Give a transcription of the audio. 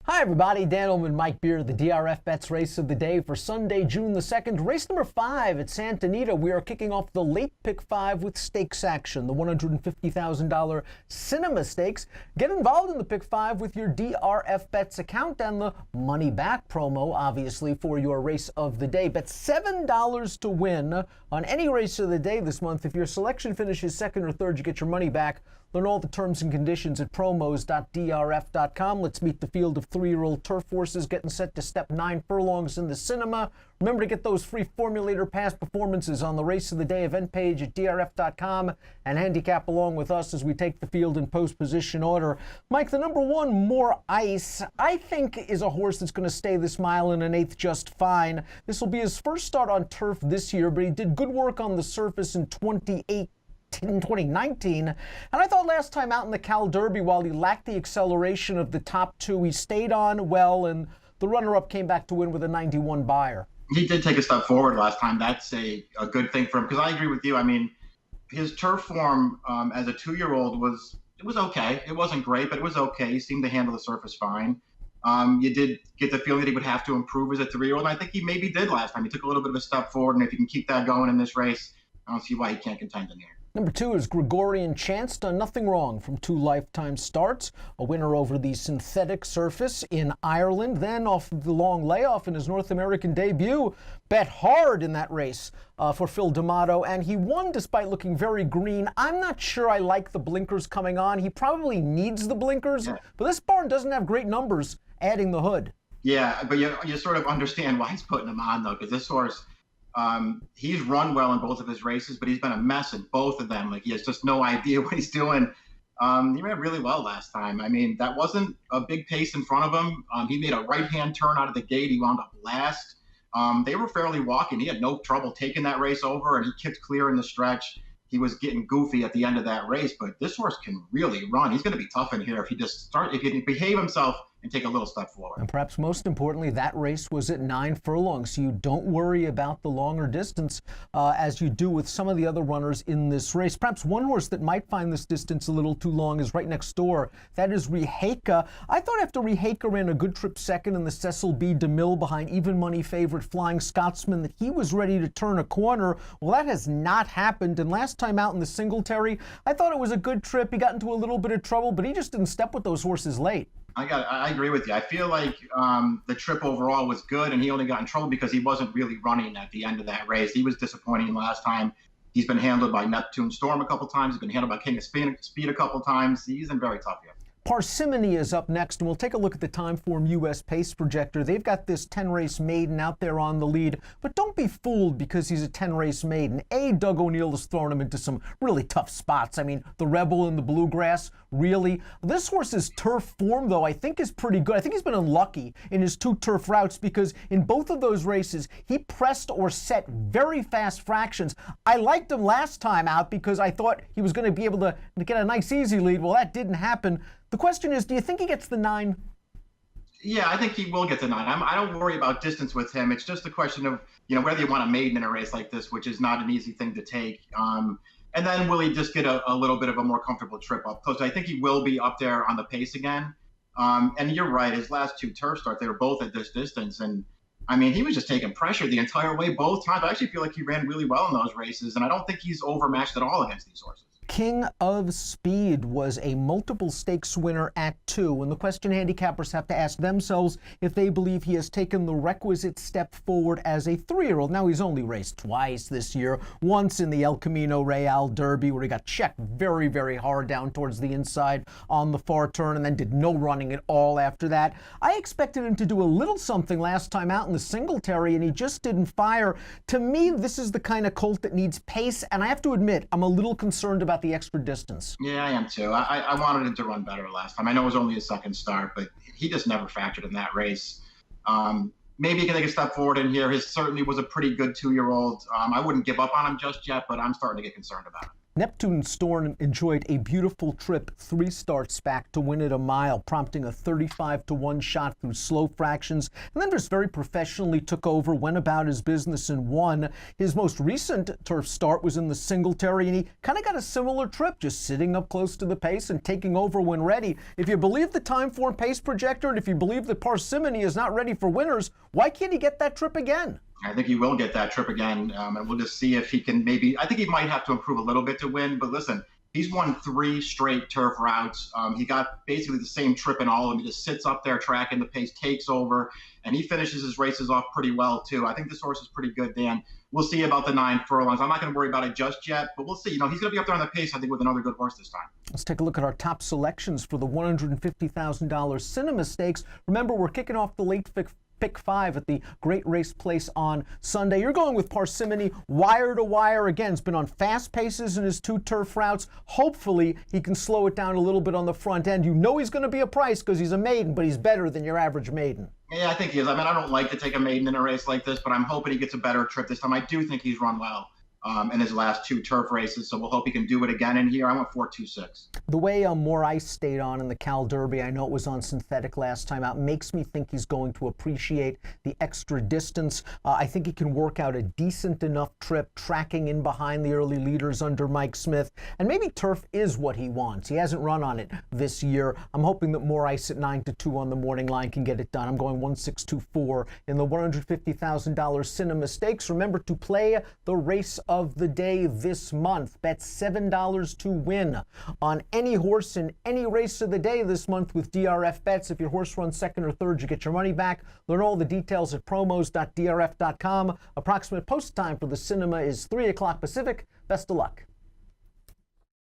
Hi everybody, Dan Illman, Mike Beer, the DRFBets race of the day for Sunday, June the 2nd. Race number 5 at Santa Anita. We are kicking off the late pick 5 with stakes action, the $150,000 Cinema Stakes. Get involved in the pick 5 with your DRFBets account and the money back promo, obviously, for your race of the day. Bet $7 to win on any race of the day this month. If your selection finishes second or third, you get your money back. Learn all the terms and conditions at promos.drf.com. Let's meet the field of 3-year-old turf horses getting set to step 9 furlongs in the cinema. Remember to get those free Formulator Pass performances on the Race of the Day event page at drf.com and handicap along with us as we take the field in post position order. Mike, the number 1, More Ice, I think is a horse that's going to stay this mile in an 8th just fine. This will be his first start on turf this year, but he did good work on the surface in 2019, and I thought last time out in the Cal Derby, while he lacked the acceleration of the top 2, he stayed on well, and the runner-up came back to win with a 91 buyer. He did take a step forward last time. That's a good thing for him, because I agree with you. I mean, his turf form as a 2-year-old was okay. It wasn't great, but it was okay. He seemed to handle the surface fine. You did get the feeling that he would have to improve as a 3-year-old, and I think he maybe did last time. He took a little bit of a step forward, and if he can keep that going in this race, I don't see why he can't contend in here. Number 2 is Gregorian Chance, done nothing wrong from 2 lifetime starts. A winner over the synthetic surface in Ireland, then off the long layoff in his North American debut. Bet hard in that race for Phil D'Amato, and he won despite looking very green. I'm not sure I like the blinkers coming on. He probably needs the blinkers, but this barn doesn't have great numbers adding the hood. Yeah, but you sort of understand why he's putting them on, though, because this horse, he's run well in both of his races, but he's been a mess in both of them. Like, he has just no idea what he's doing. He ran really well last time. I mean, that wasn't a big pace in front of him. He made a right-hand turn out of the gate. He wound up last. They were fairly walking. He had no trouble taking that race over, and he kicked clear in the stretch. He was getting goofy at the end of that race, but this horse can really run. He's going to be tough in here if he can behave himself and take a little step forward. And perhaps most importantly, that race was at 9 furlongs, so you don't worry about the longer distance as you do with some of the other runners in this race. Perhaps one horse that might find this distance a little too long is right next door. That is Riheka. I thought after Riheka ran a good trip second in the Cecil B. DeMille behind even money favorite Flying Scotsman that he was ready to turn a corner. Well, that has not happened, and last time out in the Singletary, I thought it was a good trip. He got into a little bit of trouble, but he just didn't step with those horses late. I agree with you. I feel like the trip overall was good, and he only got in trouble because he wasn't really running at the end of that race. He was disappointing last time. He's been handled by Neptune Storm a couple times. He's been handled by King of Speed a couple times. He's been very tough here. Parsimony is up next, and we'll take a look at the Timeform U.S. Pace Projector. They've got this 10-race maiden out there on the lead, but don't be fooled because he's a 10-race maiden. Doug O'Neill has thrown him into some really tough spots. I mean, the Rebel and the Bluegrass, really. This horse's turf form, though, I think is pretty good. I think he's been unlucky in his 2 turf routes because in both of those races, he pressed or set very fast fractions. I liked him last time out because I thought he was going to be able to get a nice, easy lead. Well, that didn't happen. The question is, do you think he gets the 9? Yeah, I think he will get the 9. I don't worry about distance with him. It's just a question of, whether you want a maiden in a race like this, which is not an easy thing to take. And then will he just get a little bit of a more comfortable trip up close? I think he will be up there on the pace again. And you're right, his last 2 turf starts, they were both at this distance. And I mean, he was just taking pressure the entire way both times. I actually feel like he ran really well in those races, and I don't think he's overmatched at all against these horses. King of Speed was a multiple stakes winner at 2, and the question handicappers have to ask themselves if they believe he has taken the requisite step forward as a 3-year-old. Now, he's only raced twice this year, once in the El Camino Real Derby where he got checked very, very hard down towards the inside on the far turn and then did no running at all after that. I expected him to do a little something last time out in the Singletary, and he just didn't fire. To me, this is the kind of colt that needs pace, and I have to admit, I'm a little concerned about the extra distance. Yeah, I am too. I wanted him to run better last time. I know it was only his second start, but he just never factored in that race. Maybe he can take a step forward in here. His certainly was a pretty good 2-year-old. I wouldn't give up on him just yet, but I'm starting to get concerned about him. Neptune Storm enjoyed a beautiful trip 3 starts back to win it a mile, prompting a 35-1 shot through slow fractions, and then just very professionally took over, went about his business and won. His most recent turf start was in the Singletary, and he kind of got a similar trip, just sitting up close to the pace and taking over when ready. If you believe the Timeform pace projector, and if you believe that Parsimony is not ready for winners, why can't he get that trip again? I think he will get that trip again, and we'll just see if he can maybe. I think he might have to improve a little bit to win, but listen, he's won 3 straight turf routes. He got basically the same trip in all of them. He just sits up there tracking the pace, takes over, and he finishes his races off pretty well, too. I think this horse is pretty good, Dan. We'll see about the 9 furlongs. I'm not going to worry about it just yet, but we'll see. He's going to be up there on the pace, I think, with another good horse this time. Let's take a look at our top selections for the $150,000 Cinema Stakes. Remember, we're kicking off the late Pick 5 at the Great Race Place on Sunday. You're going with Parsimony, wire to wire. Again, it's been on fast paces in his 2 turf routes. Hopefully, he can slow it down a little bit on the front end. You know he's going to be a price because he's a maiden, but he's better than your average maiden. Yeah, I think he is. I mean, I don't like to take a maiden in a race like this, but I'm hoping he gets a better trip this time. I do think he's run well in his last 2 turf races, so we'll hope he can do it again in here. I went 4.26. The way More Ice stayed on in the Cal Derby, I know it was on synthetic last time out, makes me think he's going to appreciate the extra distance. I think he can work out a decent enough trip, tracking in behind the early leaders under Mike Smith, and maybe turf is what he wants. He hasn't run on it this year. I'm hoping that More Ice at 9-2 on the morning line can get it done. I'm going 1.624 in the $150,000 Cinema Stakes. Remember to play the race of the day this month. Bet $7 to win on any horse in any race of the day this month with DRFBets. If your horse runs second or third, you get your money back. Learn all the details at promos.drf.com. Approximate post time for the cinema is 3 o'clock Pacific. Best of luck.